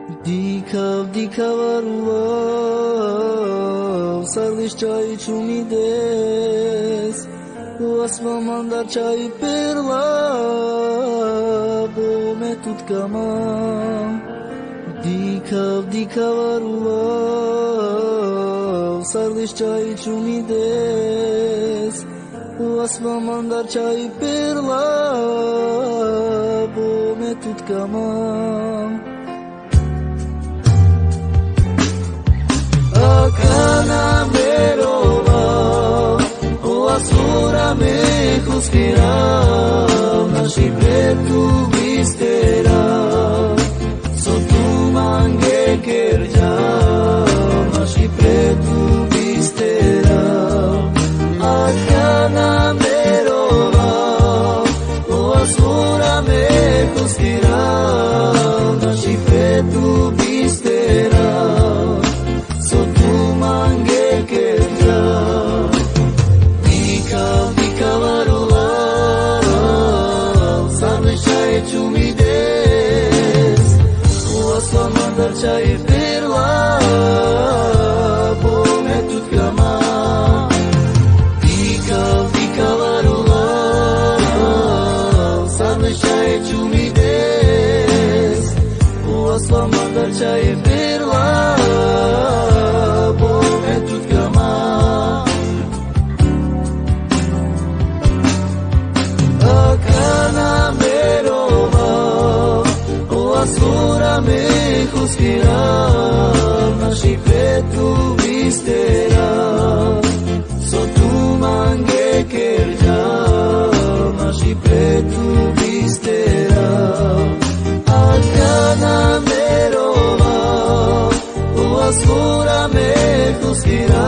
Dikav arulav sardish chai chumides Asma mandar chai perla Bome tut kama Dikav arulav sardish chai chumides Asma mandar chai perla Bome tut kama Akana merova O asura me juskira Nashi pretu bistera So tu mange kerja Nashi pretu bistera Akana merova O asura me juskira Nashi pretu bistera Chai perla Bome tut kama Dikav arulav Sadne chai chumides Asla mandar chai perla Bome tut kama Akana merova O asura me juskira Nashi pretu bistera So tu mange kerja Nashi pretu bistera Akana merova O asura me juskira